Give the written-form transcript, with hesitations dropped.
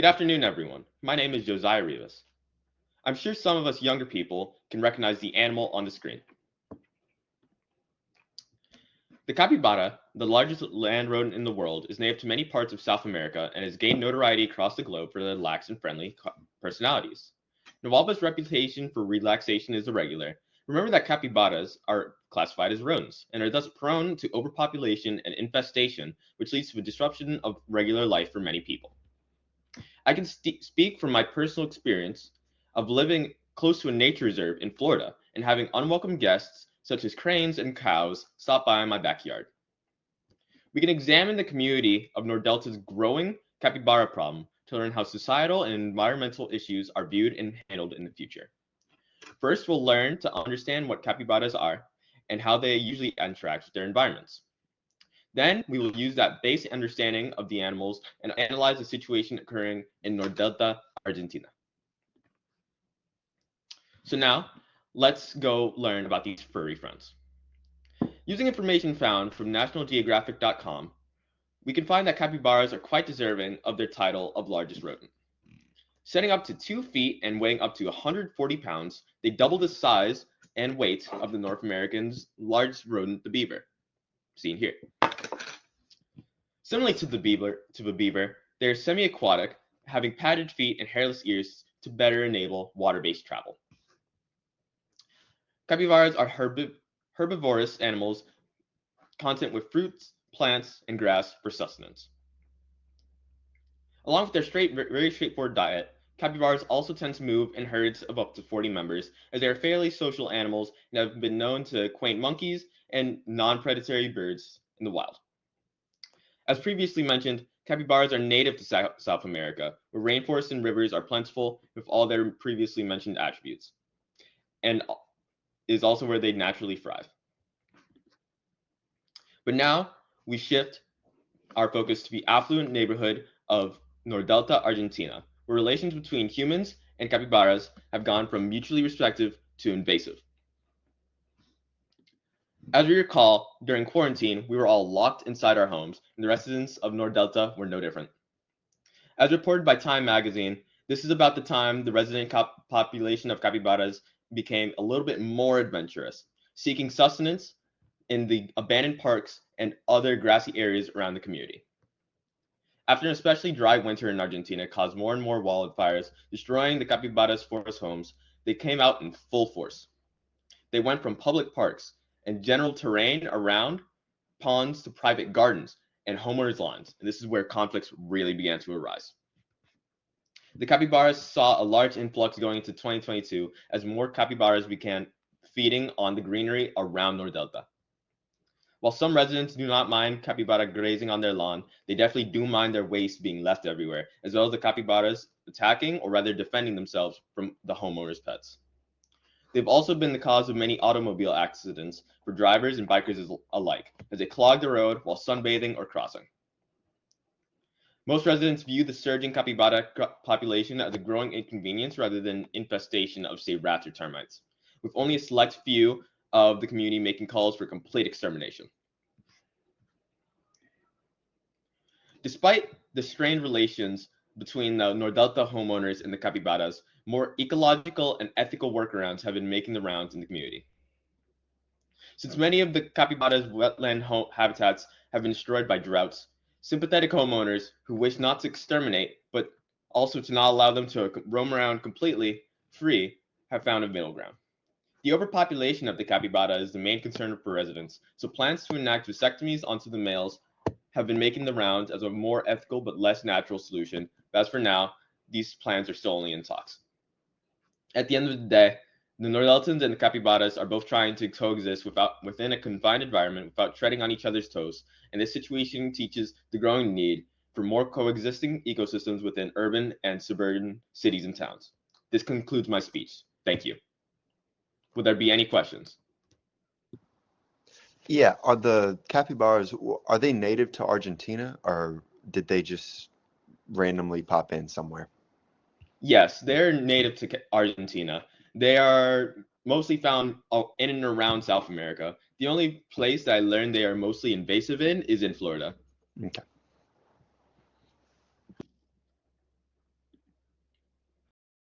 Good afternoon, everyone. My name is Joziah Rivas. I'm sure some of us younger people can recognize the animal on the screen. The capybara, the largest land rodent in the world, is native to many parts of South America and has gained notoriety across the globe for their lax and friendly personalities. Now, while this reputation for relaxation is irregular, remember that capybaras are classified as rodents and are thus prone to overpopulation and infestation, which leads to a disruption of regular life for many people. I can speak from my personal experience of living close to a nature reserve in Florida and having unwelcome guests such as cranes and cows stop by in my backyard. We can examine the community of Nordelta's growing capybara problem to learn how societal and environmental issues are viewed and handled in the future. First, we'll learn to understand what capybaras are and how they usually interact with their environments. Then we will use that basic understanding of the animals and analyze the situation occurring in Nordelta, Argentina. So now, let's go learn about these furry friends. Using information found from nationalgeographic.com, we can find that capybaras are quite deserving of their title of largest rodent. Setting up to 2 feet and weighing up to 140 pounds, they double the size and weight of the North American's largest rodent, the beaver, seen here. Similarly to the beaver, they are semi-aquatic, having padded feet and hairless ears to better enable water-based travel. Capybaras are herbivorous animals content with fruits, plants, and grass for sustenance. Along with their very straightforward diet, capybaras also tend to move in herds of up to 40 members, as they are fairly social animals and have been known to acquaint monkeys and non-predatory birds in the wild. As previously mentioned, capybaras are native to South America, where rainforests and rivers are plentiful with all their previously mentioned attributes, and is also where they naturally thrive. But now we shift our focus to the affluent neighborhood of Nordelta, Argentina, where relations between humans and capybaras have gone from mutually respectful to invasive. As we recall, during quarantine, we were all locked inside our homes, and the residents of Nordelta were no different. As reported by Time magazine, this is about the time the resident population of capybaras became a little bit more adventurous, seeking sustenance in the abandoned parks and other grassy areas around the community. After an especially dry winter in Argentina caused more and more wildfires, destroying the capybaras' forest homes, they came out in full force. They went from public parks and general terrain around ponds to private gardens and homeowners' lawns, and this is where conflicts really began to arise. The capybaras saw a large influx going into 2022 as more capybaras began feeding on the greenery around Nordelta. While some residents do not mind capybara grazing on their lawn, they definitely do mind their waste being left everywhere, as well as the capybaras attacking or rather defending themselves from the homeowners' pets. They've also been the cause of many automobile accidents for drivers and bikers alike, as they clog the road while sunbathing or crossing. Most residents view the surging capybara population as a growing inconvenience rather than infestation of, say, rats or termites, with only a select few of the community making calls for complete extermination. Despite the strained relations between the Nordelta homeowners and the capybaras, more ecological and ethical workarounds have been making the rounds in the community. Since many of the capybara's wetland habitats have been destroyed by droughts, sympathetic homeowners who wish not to exterminate, but also to not allow them to roam around completely free, have found a middle ground. The overpopulation of the capybara is the main concern for residents, so plans to enact vasectomies onto the males have been making the rounds as a more ethical but less natural solution, but as for now, these plans are still only in talks. At the end of the day, the Nordeltans and the capybaras are both trying to coexist within a confined environment without treading on each other's toes, and this situation teaches the growing need for more coexisting ecosystems within urban and suburban cities and towns. This concludes my speech. Thank you. Would there be any questions? Yeah, are the capybaras, are they native to Argentina or did they just randomly pop in somewhere? Yes, they're native to Argentina. They are mostly found in and around South America. The only place that I learned they are mostly invasive in is in Florida. Okay.